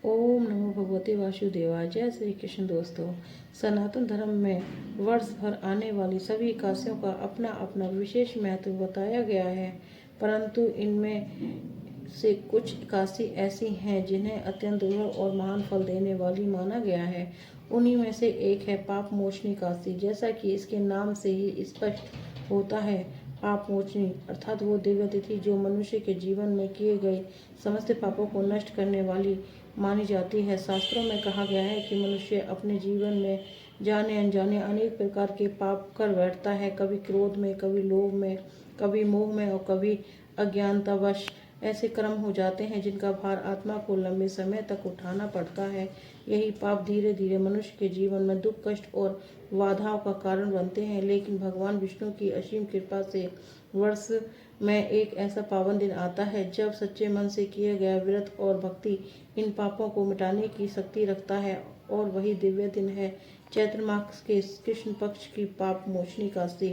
ओम नमो भगवते वासुदेवाय। जय श्री कृष्ण। दोस्तों, सनातन धर्म में वर्ष भर आने वाली सभी एकादशियों का अपना अपना विशेष महत्व बताया गया है, परंतु इनमें से कुछ एकादशी ऐसी हैं जिन्हें अत्यंत दुर्लभ और महान फल देने वाली माना गया है। उन्हीं में से एक है पाप मोचनी एकादशी। जैसा कि इसके नाम से ही स्पष्ट होता है, पाप मोचनी अर्थात वो दिव्य तिथि जो मनुष्य के जीवन में किए गए समस्त पापों को नष्ट करने वाली मानी जाती है। शास्त्रों में कहा गया है कि मनुष्य अपने जीवन में जाने अनजाने अनेक प्रकार के पाप कर बैठता है, कभी क्रोध में, कभी लोभ में, कभी मोह में और कभी अज्ञानतावश। ऐसे कर्म हो जाते हैं जिनका भार आत्मा को लंबे समय तक उठाना पड़ता है। यही पाप धीरे धीरे मनुष्य के जीवन में दुख, कष्ट और बाधाओं का कारण बनते हैं। लेकिन भगवान विष्णु की असीम कृपा से वर्ष में एक ऐसा पावन दिन आता है जब सच्चे मन से किए गया व्रत और भक्ति इन पापों को मिटाने की शक्ति रखता है, और वही दिव्य दिन है चैत्र मास के कृष्ण पक्ष की पाप मोचनी एकादशी।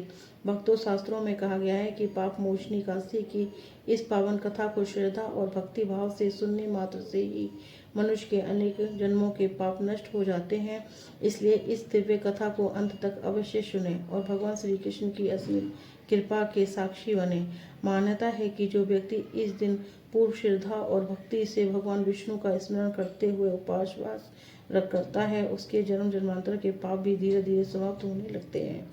भक्तों, शास्त्रों में कहा गया है कि पाप मोचनी एकादशी की इस पावन कथा को श्रद्धा और भक्ति भाव से सुनने मात्र से ही मनुष्य के अनेक जन्मों के पाप नष्ट हो जाते हैं। इसलिए इस दिव्य कथा को अंत तक अवश्य सुने और भगवान श्री कृष्ण की असीम कृपा के साक्षी बने। मान्यता है कि जो व्यक्ति इस दिन पूर्ण श्रद्धा और भक्ति से भगवान विष्णु का स्मरण करते हुए उपवास करता है, उसके जन्म जन्मांतर के पाप भी धीरे धीरे समाप्त होने लगते हैं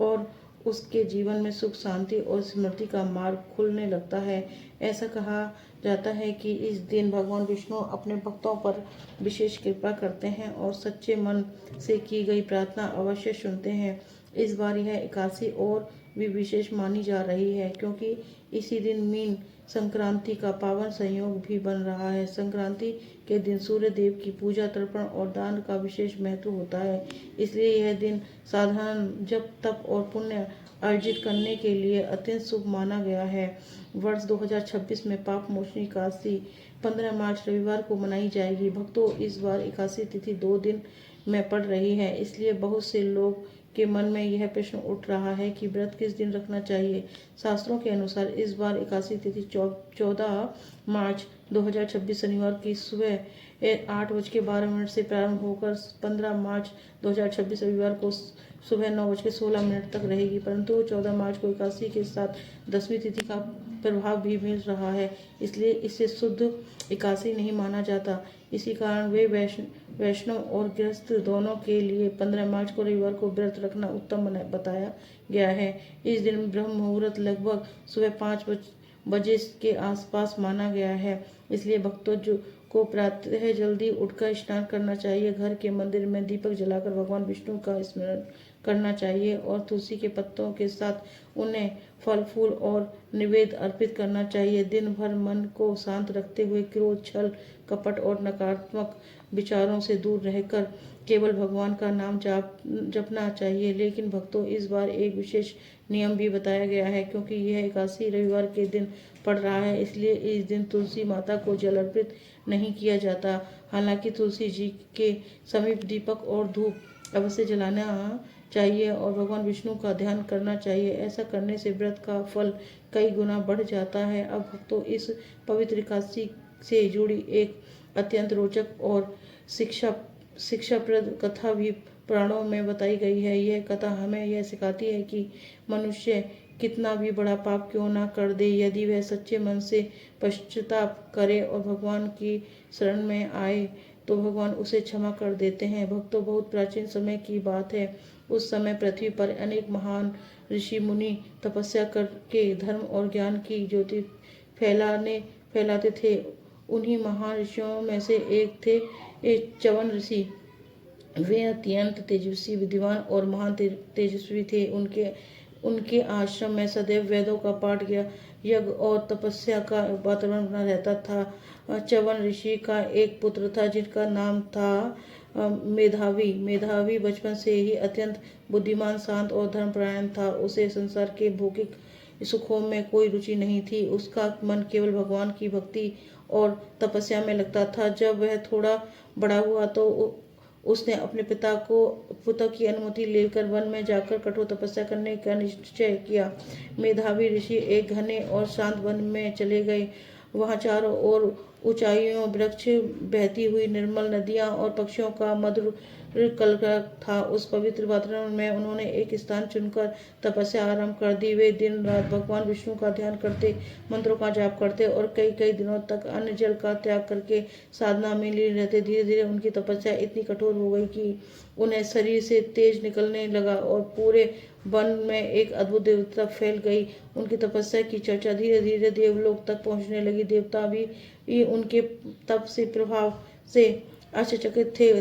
और उसके जीवन में सुख, शांति और समृद्धि का मार्ग खुलने लगता है। ऐसा कहा जाता है कि इस दिन भगवान विष्णु अपने भक्तों पर विशेष कृपा करते हैं और सच्चे मन से की गई प्रार्थना अवश्य सुनते हैं। इस बार यह एकादशी और भी विशेष मानी जा रही है क्योंकि इसी दिन मीन संक्रांति का पावन संयोग भी बन रहा है। संक्रांति के दिन सूर्य देव की पूजा, तर्पण और दान का विशेष महत्व होता है। इसलिए यह दिन साधारण जप, तप और पुण्य अर्जित करने के लिए अत्यंत शुभ माना गया है। वर्ष 2026 में पाप मोचनी एकादशी 15 मार्च रविवार को मनाई जाएगी। भक्तों, इस बार एकादशी तिथि 2 दिन में पड़ रही है, इसलिए बहुत से लोग के मन में यह प्रश्न उठ रहा है कि व्रत किस दिन रखना चाहिए। शास्त्रों के अनुसार इस बार एकादशी तिथि 14 मार्च 2026 शनिवार की सुबह 8:12 से प्रारंभ होकर 15 मार्च 2026 रविवार को सुबह 9:16 तक रहेगी। परंतु 14 मार्च को एकादशी के साथ 10वीं तिथि का प्रभाव भी मिल रहा है, इसलिए इसे शुद्ध एकादशी नहीं माना जाता। इसी कारण वे वैष्णव और गृहस्थ दोनों के लिए 15 मार्च को रविवार को व्रत रखना उत्तम बताया गया है। इस दिन ब्रह्म मुहूर्त लगभग सुबह 5 बजे के आसपास माना गया है, इसलिए भक्तों को प्रातः जल्दी उठकर स्नान करना चाहिए, घर के मंदिर में दीपक जलाकर भगवान विष्णु का स्मरण करना चाहिए और तुलसी के पत्तों के साथ उन्हें फल, फूल और निवेद्य अर्पित करना चाहिए। दिन भर मन को शांत रखते हुए क्रोध, छल, कपट और नकारात्मक विचारों से दूर रहकर केवल भगवान का नाम जपना चाहिए। लेकिन भक्तों, इस बार एक विशेष नियम भी बताया गया है क्योंकि यह एकादशी रविवार के दिन पड़ रहा है, इसलिए इस दिन तुलसी माता को जल अर्पित नहीं किया जाता। हालांकि तुलसी जी के समीप दीपक और धूप अवश्य जलाना चाहिए और भगवान विष्णु का ध्यान करना चाहिए। ऐसा करने से व्रत का फल कई गुना बढ़ जाता है। अब भक्तों, इस पवित्र एकादशी से जुड़ी एक अत्यंत रोचक और शिक्षाप्रद कथा भी पुराणों में बताई गई है। यह कथा हमें यह सिखाती है कि मनुष्य कितना भी बड़ा पाप क्यों ना कर दे, यदि वह सच्चे मन से पश्चाताप करे और भगवान की शरण में आए तो भगवान उसे क्षमा कर देते हैं। भक्तों, बहुत प्राचीन समय की बात है। उस समय पृथ्वी पर अनेक महान ऋषि मुनि तपस्या करके धर्म और ज्ञान की ज्योति फैलाते थे। उन्हीं महान ऋषियों में से एक थे च्यवन ऋषि। वे अत्यंत तेजस्वी, विद्वान और महान तेजस्वी थे। उनके आश्रम में सदैव वेदों का पाठ, यज्ञ और तपस्या का वातावरण बना रहता था। च्यवन ऋषि का एक पुत्र था जिनका नाम था मेधावी। मेधावी बचपन से ही अत्यंत बुद्धिमान, शांत और धर्मपरायण था। उसे संसार के भौतिक सुखों में कोई रुचि नहीं थी। उसका मन केवल भगवान की भक्ति और तपस्या में लगता था। जब वह थोड़ा बड़ा हुआ तो उसने अपने पिता की अनुमति लेकर वन में जाकर कठोर तपस्या करने का निश्चय किया। मेधावी ऋषि एक घने और शांत वन में चले गए। वहां चारों ओर ऊंचाइयों, वृक्ष, बहती हुई निर्मल नदियां और पक्षियों का मधुर कलरव था। उस पवित्र वातावरण में उन्होंने एक स्थान चुनकर तपस्या आरंभ कर दी। वे दिन रात भगवान विष्णु का ध्यान करते, मंत्रों का जाप करते और कई कई दिनों तक अन्न जल का त्याग करके साधना में लीन रहते। धीरे धीरे उनकी तपस्या इतनी कठोर हो गई कि उन्हें शरीर से तेज निकलने लगा और पूरे वन में एक अद्भुत देवता फैल गई। उनकी तपस्या की चर्चा धीरे धीरे देवलोक तक पहुंचने लगी। देवता भी उनके तप से प्रभाव से आश्चर्यचकित थे।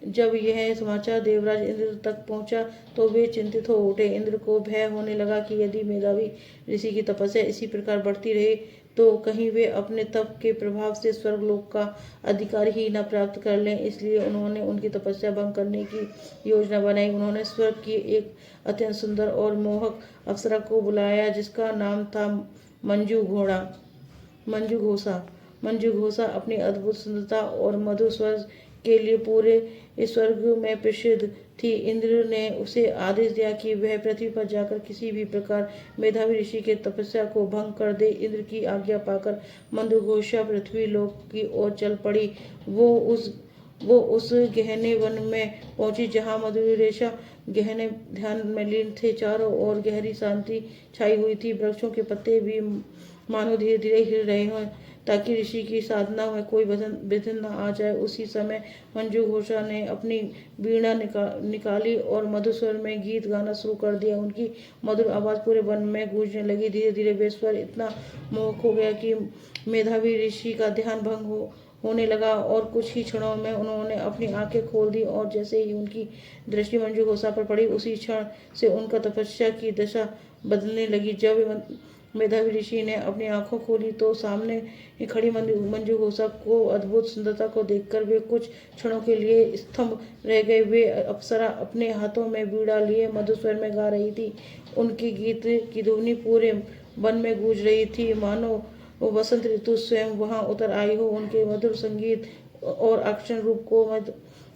जब यह समाचार देवराज इंद्र तक पहुंचा तो वे चिंतित हो उठे। इंद्र को भय होने लगा कि यदि मेधावी ऋषि की तपस्या इसी प्रकार बढ़ती रहे तो कहीं वे अपने तप के प्रभाव से स्वर्गलोक का अधिकार ही न प्राप्त कर लें। इसलिए उन्होंने उनकी तपस्या भंग करने की योजना बनाई। उन्होंने स्वर्ग की एक अत्यंत सुंदर और मोहक अप्सरा को बुलाया जिसका नाम था मंजू घोषा अपनी अद्भुत सुंदरता और मधुर स्वर के लिए पूरे स्वर्ग में प्रसिद्ध थी। इंद्र ने उसे आदेश दिया कि वह पृथ्वी पर जाकर किसी भी प्रकार मेधावी ऋषि के तपस्या को भंग कर दे। इंद्र की आज्ञा पाकर मंदुघोषा पृथ्वी लोक की ओर चल पड़ी। वो उस गहने वन में पहुंची जहां मधुरेशा गहने ध्यान में लीन थे। चारों ओर गहरी शांति छाई हुई थी। वृक्षों के पत्ते भी मानो धीरे धीरे हिल रहे हों ताकि ऋषि की साधना में कोई विघ्न न आ जाए। उसी समय मंजू घोषा ने अपनी वीणा निकाली और मधुर स्वर में गीत गाना शुरू कर दिया। उनकी मधुर आवाज पूरे वन में गूंजने लगी। धीरे धीरे वे स्वर इतना मोहक हो गया कि मेधावी ऋषि का ध्यान भंग होने लगा और कुछ ही क्षणों में उन्होंने अपनी आंखें खोल दी और जैसे ही उनकी दृष्टि मंजू घोषा पर पड़ी उसी क्षण से उनका तपस्या की दशा बदलने लगी। जब मेधावी ऋषि ने अपनी आंखों खोली तो सामने खड़ी मंजू घोषा को अद्भुत सुंदरता को देखकर वे कुछ क्षणों के लिए स्तंभ रह गए। वे अप्सरा अपने हाथों में वीणा लिए मधुर स्वर में गा रही थी। उनके गीत की ध्वनि पूरे वन में गूंज रही थी मानो वसंत ऋतु स्वयं वहां उतर आई हो। उनके मधुर संगीत और आकर्षण रूप को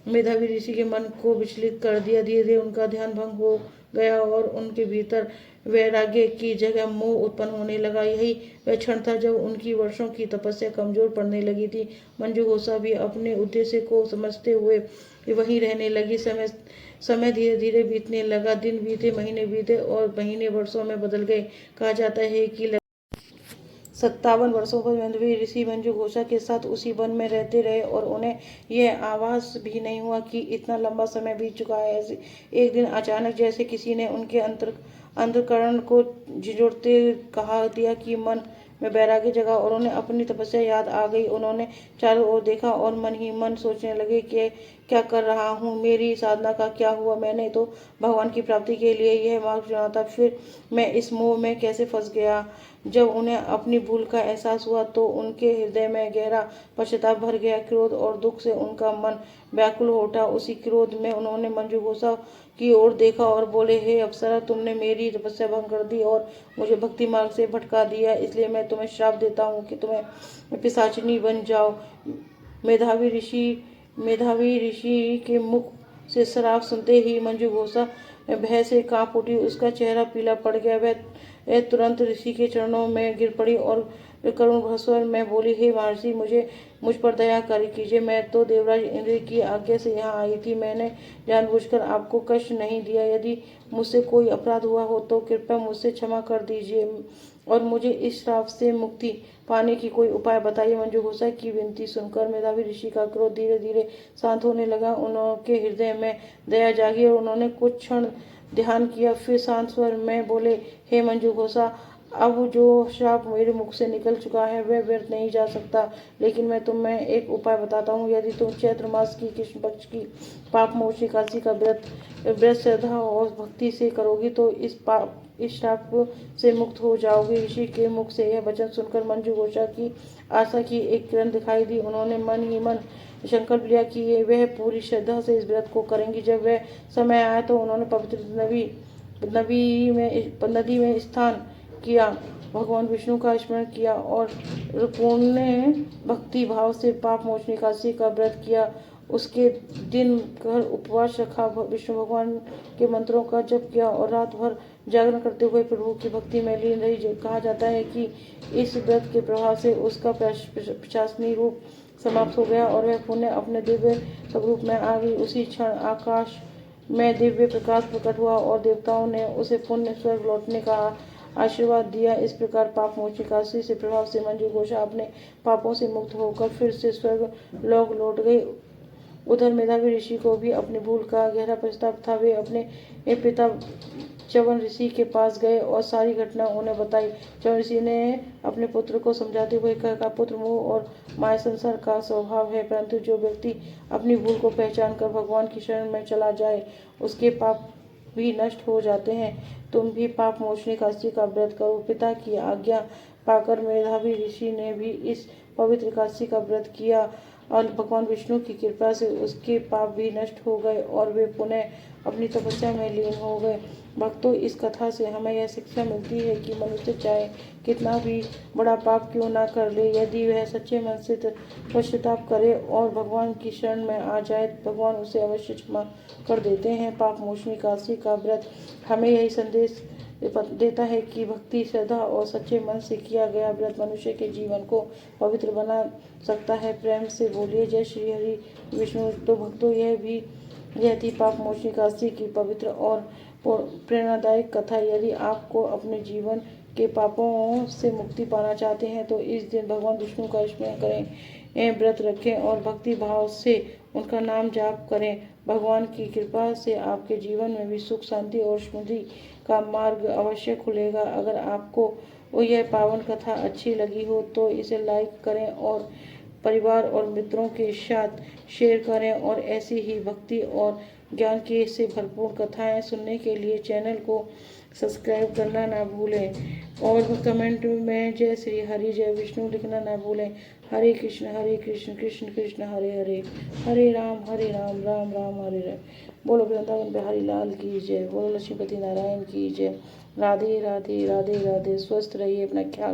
मेधावी ऋषि के मन को विचलित कर दिया। धीरे धीरे उनका ध्यान भंग हो गया और उनके भीतर वैराग्य की जगह मोह उत्पन्न होने लगा। यही वह क्षण था जब उनकी वर्षों की तपस्या कमजोर पड़ने लगी थी। मंजू घोषा भी अपने उद्देश्य को समझते हुए वहीं रहने लगी। समय धीरे धीरे बीतने लगा। दिन बीते, महीने बीते और महीने वर्षों में बदल गए। कहा जाता है कि 57 वर्षों पर मेधावी ऋषि मंजू घोषा के साथ उसी वन में रहते रहे और उन्हें यह आभास भी नहीं हुआ कि इतना लंबा समय बीत चुका है। एक दिन अचानक जैसे किसी ने उनके अंतःकरण को झिझोड़ते कहा दिया कि मन में वैराग्य जगा और उन्हें अपनी तपस्या याद आ गई। उन्होंने चारों ओर देखा और मन ही मन सोचने लगे कि क्या कर रहा हूँ, मेरी साधना का क्या हुआ। मैंने तो भगवान की प्राप्ति के लिए यह मार्ग चुना था, फिर मैं इस मोह में कैसे फंस गया। जब उन्हें अपनी भूल का एहसास हुआ तो उनके हृदय में गहरा पश्चाताप भर गया। क्रोध और दुख से उनका मन व्याकुल हो उठा। उसी क्रोध में उन्होंने मंजू घोषा की ओर देखा और बोले, हे अप्सरा, तुमने मेरी तपस्या भंग कर दी और मुझे भक्ति मार्ग से भटका दिया, इसलिए मैं तुम्हें श्राप देता हूँ कि तुम्हें पिशाचिनी बन जाओ। मेधावी ऋषि के मुख से श्राप सुनते ही मंजू घोषा भय से कांप उठी। उसका चेहरा पीला पड़ गया। वह तुरंत ऋषि के चरणों में गिर पड़ी और करुण स्वर में बोली, हे महर्षि, मुझ पर दया कर कीजिए। मैं तो देवराज इंद्र की आज्ञा से यहाँ आई थी। मैंने जानबूझकर आपको कष्ट नहीं दिया। यदि मुझसे कोई अपराध हुआ हो तो कृपया मुझसे क्षमा कर दीजिए और मुझे इस श्राप से मुक्ति पाने की कोई उपाय बताइए। मंजू घोषा की विनती सुनकर मेधावी ऋषि का क्रोध धीरे धीरे शांत होने लगा। उनके हृदय में दया जागी और उन्होंने कुछ क्षण ध्यान किया। फिर शांत स्वर में बोले, हे मंजू घोषा, अब जो श्राप मेरे मुख से निकल चुका है वह व्यर्थ नहीं जा सकता, लेकिन मैं तुम्हें एक उपाय बताता हूँ। यदि तुम चैत्र मास की कृष्ण पक्ष की पाप मोचनी एकादशी का व्रत श्रद्धा और भक्ति से करोगी तो इस श्राप से मुक्त हो जाओगे। ऋषि के मुख से यह वचन सुनकर मंजू घोषा की आशा की एक किरण दिखाई दी। उन्होंने मन ही मन संकल्प लिया कि वह पूरी श्रद्धा से इस व्रत को करेंगी। जब वह समय आया तो उन्होंने पवित्र नदी में स्नान किया, भगवान विष्णु का स्मरण किया और पूर्ण भक्ति भाव से पाप मोचनी एकादशी का व्रत किया उसके दिन भर उपवास रखा, विष्णु भगवान के मंत्रों का जप किया और रात भर जागरण करते हुए प्रभु की भक्ति में लीन रही। कहा जाता है कि इस व्रत के प्रभाव से उसका प्रशासनिक रूप समाप्त हो गया और वह पुनः अपने दिव्य स्वरूप में आ गई। उसी क्षण आकाश में दिव्य प्रकाश प्रकट हुआ और देवताओं ने उसे पुण्य स्वर्ग लौटने का आशीर्वाद दिया। इस प्रकार पाप मोचन एकादशी से प्रभाव से मंजू घोषा अपने पापों से मुक्त होकर फिर से स्वर्ग लोक लौट गई। उधर मेधावी ऋषि को भी अपनी भूल का गहरा पछतावा था। वे अपने पिता च्यवन ऋषि के पास गए और सारी घटना उन्हें बताई। च्यवन ऋषि ने अपने पुत्र को समझाते हुए कहा, पुत्र मोह और माया संसार का स्वभाव है, परंतु जो व्यक्ति अपनी भूल को पहचान कर भगवान की शरण में चला जाए उसके पाप भी नष्ट हो जाते हैं। तुम भी पाप मोचनी एकादशी का व्रत करो। पिता की आज्ञा पाकर मेधावी ऋषि ने भी इस पवित्र एकादशी का व्रत किया और भगवान विष्णु की कृपा से उसके पाप भी नष्ट हो गए और वे पुनः अपनी तपस्या में लीन हो गए। भक्तों, इस कथा से हमें यह शिक्षा मिलती है कि मनुष्य चाहे कितना भी बड़ा पाप क्यों ना कर ले, यदि वह सच्चे मन से पश्चाताप करे और भगवान की शरण में आ जाए, भगवान उसे अवश्य क्षमा कर देते हैं। पाप मोचनी एकादशी का व्रत हमें यही संदेश देता है कि भक्ति, श्रद्धा और सच्चे मन से किया गया व्रत मनुष्य के जीवन को पवित्र बना सकता है। प्रेम से बोलिए जय श्री हरि विष्णु। तो भक्तों, यह थी पाप मोचनी एकादशी की पवित्र और प्रेरणादायक कथा। यदि आपको अपने जीवन के पापों से मुक्ति पाना चाहते हैं तो इस दिन भगवान विष्णु का स्मरण करें, व्रत रखें और भक्ति भाव से उनका नाम जाप करें। भगवान की कृपा से आपके जीवन में भी सुख, शांति और समृद्धि का मार्ग अवश्य खुलेगा। अगर आपको यह पावन कथा अच्छी लगी हो तो इसे लाइक करें और परिवार और मित्रों के साथ शेयर करें और ऐसी ही भक्ति और ज्ञान की से भरपूर कथाएं सुनने के लिए चैनल को सब्सक्राइब करना ना भूलें और कमेंट में जय श्री हरि जय विष्णु लिखना ना भूलें। हरे कृष्ण कृष्ण कृष्ण हरे हरे, हरे राम राम राम हरे हरे। बोलो वृंदावन बिहारी लाल की जय, बोलो लक्ष्मीपति नारायण की जय। राधे राधे राधे राधे। स्वस्थ रहिए, अपना ख्याल